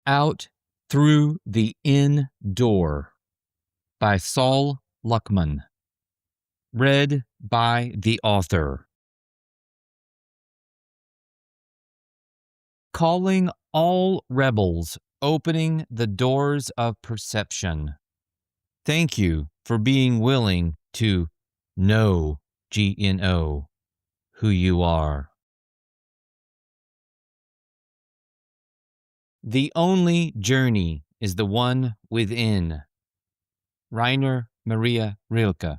Out Through the In Door by Saul Luckman. Read by the author. Calling all rebels, opening the doors of perception. Thank you for being willing to know, GNO, who you are. The only journey is the one within. Rainer Maria Rilke.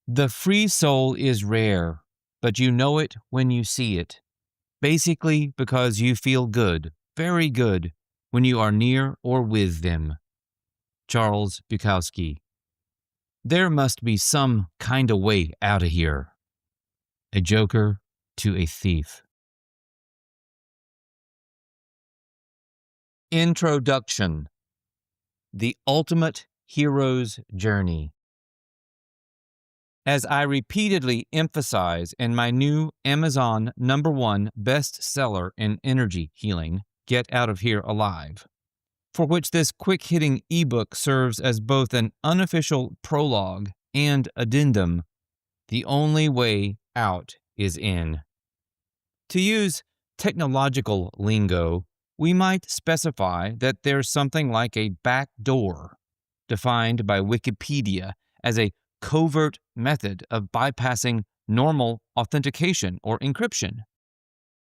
The free soul is rare, but you know it when you see it. Basically because you feel good, very good, when you are near or with them. Charles Bukowski. There must be some kind of way out of here. A joker to a thief. Introduction. The ultimate hero's journey. As I repeatedly emphasize in my new Amazon #1 bestseller in energy healing, Get Out of Here Alive, for which this quick-hitting ebook serves as both an unofficial prologue and addendum, the only way out is in. To use technological lingo, we might specify that there's something like a backdoor, defined by Wikipedia as a covert method of bypassing normal authentication or encryption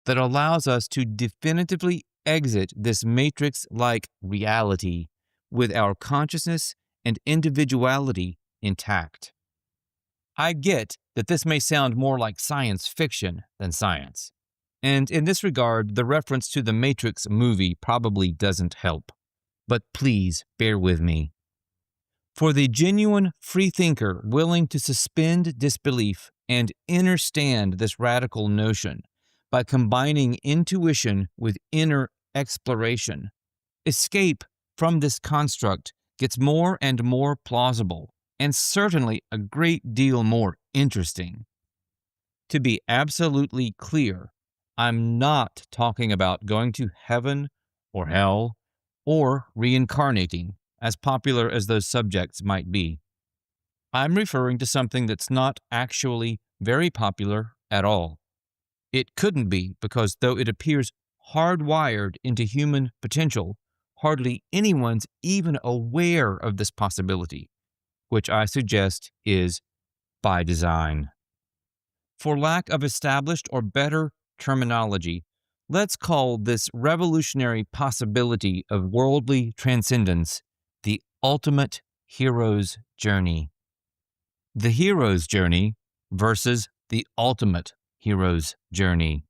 that allows us to definitively exit this matrix-like reality with our consciousness and individuality intact. I get that this may sound more like science fiction than science, and in this regard, the reference to the Matrix movie probably doesn't help. But please bear with me. For the genuine freethinker willing to suspend disbelief and innerstand this radical notion by combining intuition with inner exploration, escape from this construct gets more and more plausible, and certainly a great deal more interesting. To be absolutely clear, I'm not talking about going to heaven or hell or reincarnating, as popular as those subjects might be. I'm referring to something that's not actually very popular at all. It couldn't be because though it appears hardwired into human potential, hardly anyone's even aware of this possibility, which I suggest is by design. For lack of established or better terminology, let's call this revolutionary possibility of worldly transcendence the ultimate hero's journey. The hero's journey versus the ultimate hero's journey.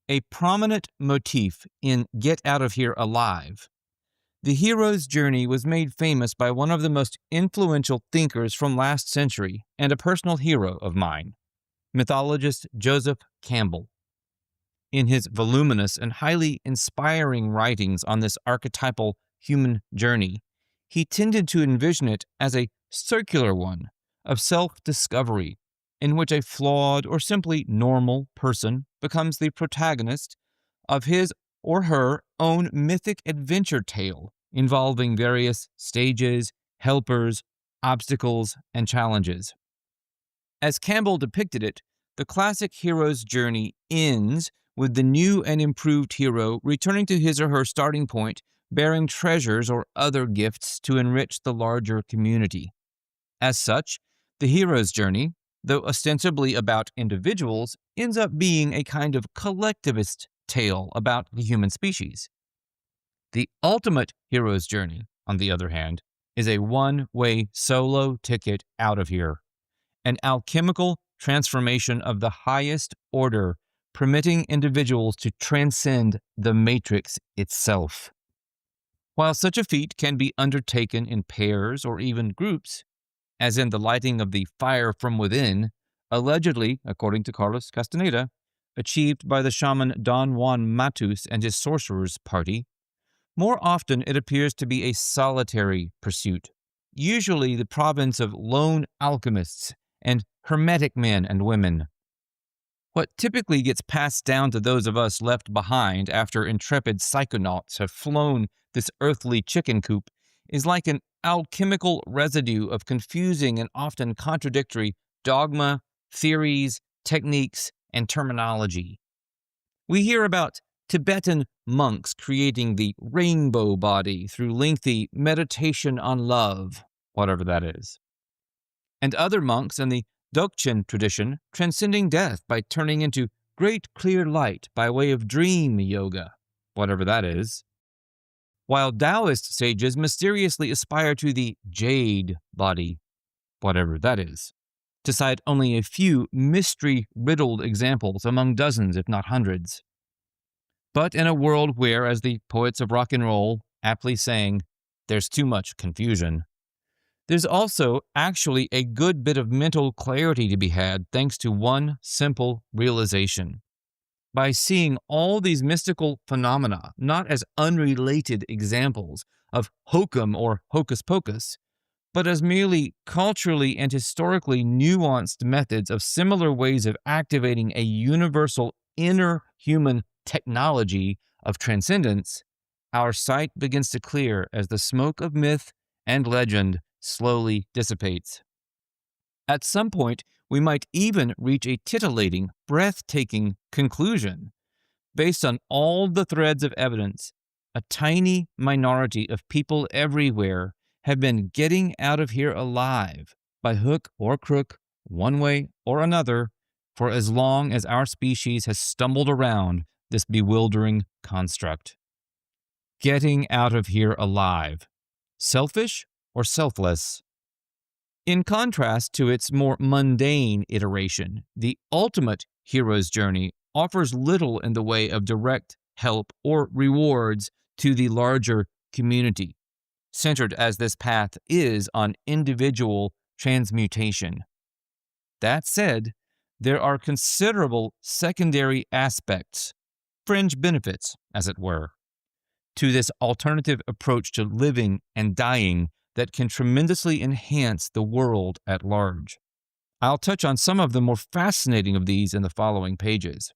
A prominent motif in Get Out of Here Alive, the hero's journey was made famous by one of the most influential thinkers from last century and a personal hero of mine, mythologist Joseph Campbell. In his voluminous and highly inspiring writings on this archetypal human journey, he tended to envision it as a circular one of self-discovery, in which a flawed or simply normal person becomes the protagonist of his or her own mythic adventure tale involving various stages, helpers, obstacles, and challenges. As Campbell depicted it, the classic hero's journey ends with the new and improved hero returning to his or her starting point, bearing treasures or other gifts to enrich the larger community. As such, the hero's journey, though ostensibly about individuals, ends up being a kind of collectivist tale about the human species. The ultimate hero's journey, on the other hand, is a one-way solo ticket out of here, an alchemical transformation of the highest order, permitting individuals to transcend the matrix itself. While such a feat can be undertaken in pairs or even groups, as in the lighting of the fire from within, allegedly, according to Carlos Castaneda, achieved by the shaman Don Juan Matus and his sorcerers party, more often it appears to be a solitary pursuit, usually the province of lone alchemists and hermetic men and women. What typically gets passed down to those of us left behind after intrepid psychonauts have flown this earthly chicken coop is like an alchemical residue of confusing and often contradictory dogma, theories, techniques, and terminology. We hear about Tibetan monks creating the rainbow body through lengthy meditation on love, whatever that is, and other monks in the Dzogchen tradition transcending death by turning into great clear light by way of dream yoga, whatever that is, while Taoist sages mysteriously aspire to the jade body, whatever that is, to cite only a few mystery-riddled examples among dozens, if not hundreds. But in a world where, as the poets of rock and roll aptly sang, there's too much confusion, there's also actually a good bit of mental clarity to be had thanks to one simple realization. By seeing all these mystical phenomena not as unrelated examples of hokum or hocus pocus, but as merely culturally and historically nuanced methods of similar ways of activating a universal inner human technology of transcendence, our sight begins to clear as the smoke of myth and legend slowly dissipates. At some point, we might even reach a titillating, breathtaking conclusion. Based on all the threads of evidence, a tiny minority of people everywhere have been getting out of here alive, by hook or crook, one way or another, for as long as our species has stumbled around this bewildering construct. Getting out of here alive. Selfish or selfless? In contrast to its more mundane iteration, the ultimate hero's journey offers little in the way of direct help or rewards to the larger community, centered as this path is on individual transmutation. That said, there are considerable secondary aspects, fringe benefits, as it were, to this alternative approach to living and dying that can tremendously enhance the world at large. I'll touch on some of the more fascinating of these in the following pages.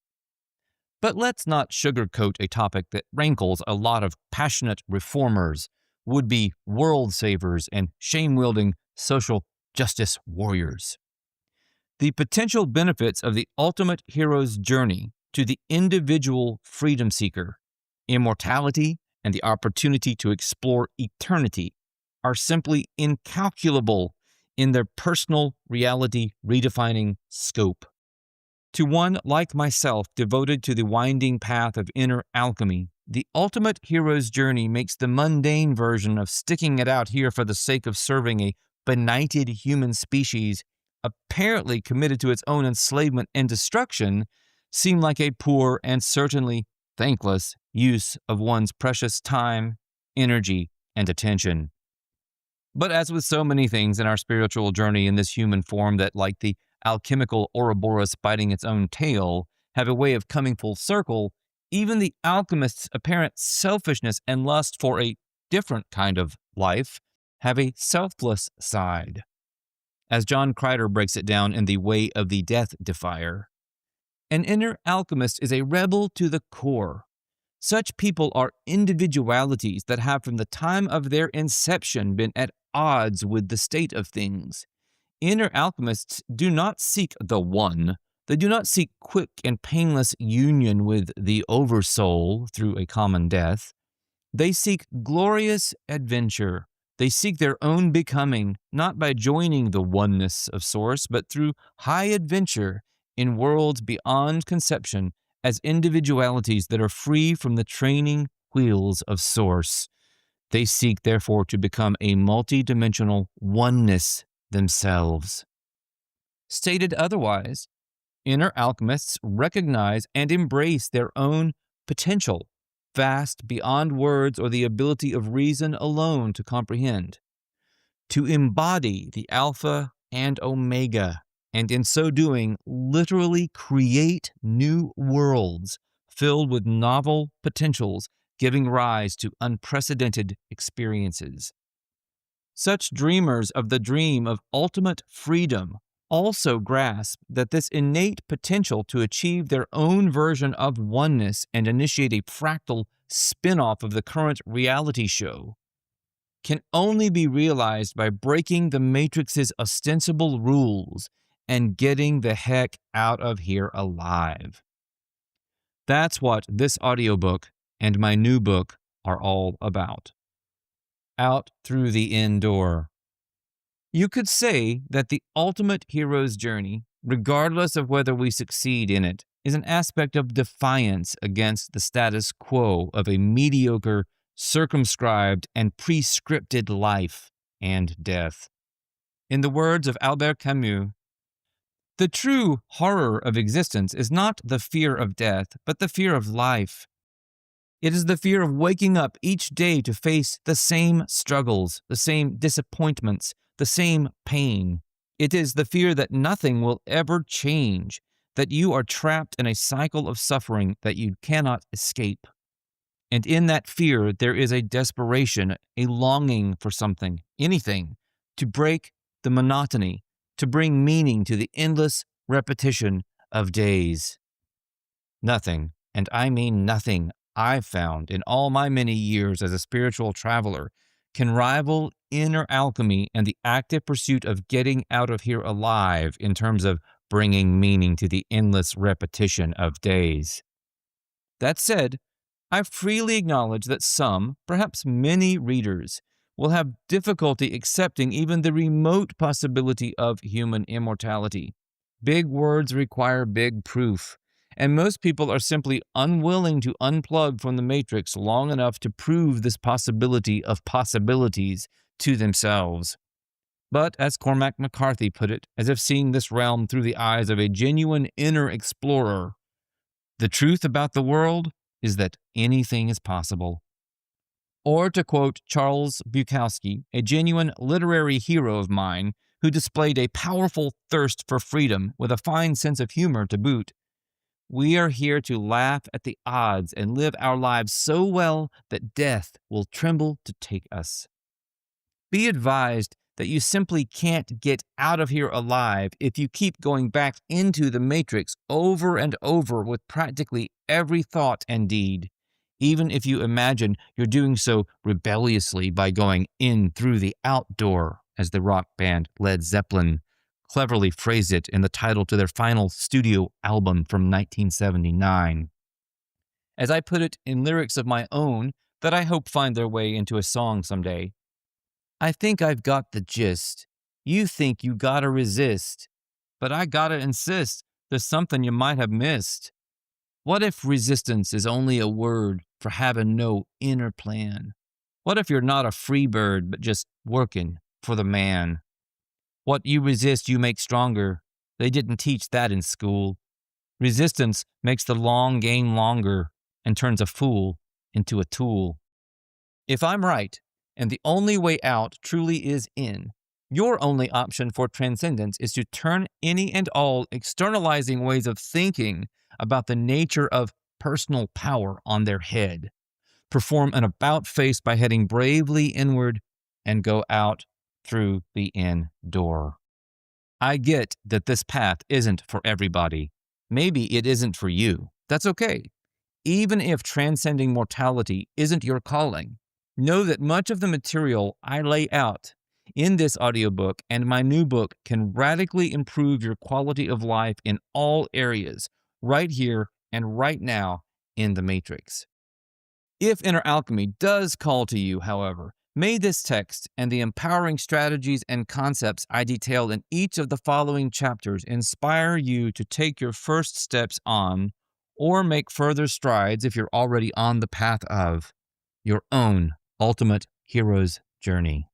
But let's not sugarcoat a topic that rankles a lot of passionate reformers, would-be world savers, and shame-wielding social justice warriors. The potential benefits of the ultimate hero's journey to the individual freedom seeker, immortality, and the opportunity to explore eternity are simply incalculable in their personal reality redefining scope. To one like myself devoted to the winding path of inner alchemy, the ultimate hero's journey makes the mundane version of sticking it out here for the sake of serving a benighted human species apparently committed to its own enslavement and destruction seem like a poor and certainly thankless use of one's precious time, energy, and attention. But as with so many things in our spiritual journey in this human form that, like the alchemical Ouroboros biting its own tail, have a way of coming full circle, even the alchemist's apparent selfishness and lust for a different kind of life have a selfless side. As John Crider breaks it down in The Way of the Death Defier, an inner alchemist is a rebel to the core. Such people are individualities that have from the time of their inception been at odds with the state of things. Inner alchemists do not seek the one. They do not seek quick and painless union with the oversoul through a common death. They seek glorious adventure. They seek their own becoming, not by joining the oneness of Source, but through high adventure in worlds beyond conception as individualities that are free from the training wheels of Source. They seek, therefore, to become a multidimensional oneness themselves. Stated otherwise, inner alchemists recognize and embrace their own potential, vast beyond words or the ability of reason alone to comprehend, to embody the Alpha and Omega, and in so doing, literally create new worlds filled with novel potentials, giving rise to unprecedented experiences. Such dreamers of the dream of ultimate freedom also grasp that this innate potential to achieve their own version of oneness and initiate a fractal spin-off of the current reality show can only be realized by breaking the Matrix's ostensible rules and getting the heck out of here alive. That's what this audiobook and my new book are all about. Out through the inn door. You could say that the ultimate hero's journey, regardless of whether we succeed in it, is an aspect of defiance against the status quo of a mediocre, circumscribed, and prescripted life and death. In the words of Albert Camus, the true horror of existence is not the fear of death, but the fear of life. It is the fear of waking up each day to face the same struggles, the same disappointments, the same pain. It is the fear that nothing will ever change, that you are trapped in a cycle of suffering that you cannot escape. And in that fear, there is a desperation, a longing for something, anything, to break the monotony, to bring meaning to the endless repetition of days. Nothing, and I mean nothing, I've found in all my many years as a spiritual traveler can rival inner alchemy and the active pursuit of getting out of here alive in terms of bringing meaning to the endless repetition of days. That said, I freely acknowledge that some, perhaps many readers, will have difficulty accepting even the remote possibility of human immortality. Big words require big proof, and most people are simply unwilling to unplug from the matrix long enough to prove this possibility of possibilities to themselves. But as Cormac McCarthy put it, as if seeing this realm through the eyes of a genuine inner explorer, the truth about the world is that anything is possible. Or to quote Charles Bukowski, a genuine literary hero of mine who displayed a powerful thirst for freedom with a fine sense of humor to boot, we are here to laugh at the odds and live our lives so well that death will tremble to take us. Be advised that you simply can't get out of here alive if you keep going back into the matrix over and over with practically every thought and deed, even if you imagine you're doing so rebelliously by going in through the outdoor, as the rock band Led Zeppelin cleverly phrased it in the title to their final studio album from 1979. As I put it in lyrics of my own that I hope find their way into a song someday, I think I've got the gist. You think you gotta resist, but I gotta insist there's something you might have missed. What if resistance is only a word for having no inner plan? What if you're not a free bird, but just working for the man? What you resist, you make stronger. They didn't teach that in school. Resistance makes the long game longer and turns a fool into a tool. If I'm right, and the only way out truly is in, your only option for transcendence is to turn any and all externalizing ways of thinking about the nature of personal power on their head. Perform an about-face by heading bravely inward and go out through the inn door. I get that this path isn't for everybody. Maybe it isn't for you. That's okay. Even if transcending mortality isn't your calling, know that much of the material I lay out in this audiobook and my new book can radically improve your quality of life in all areas, right here and right now in the Matrix. If inner alchemy does call to you, however, may this text and the empowering strategies and concepts I detail in each of the following chapters inspire you to take your first steps on, or make further strides if you're already on the path of, your own ultimate hero's journey.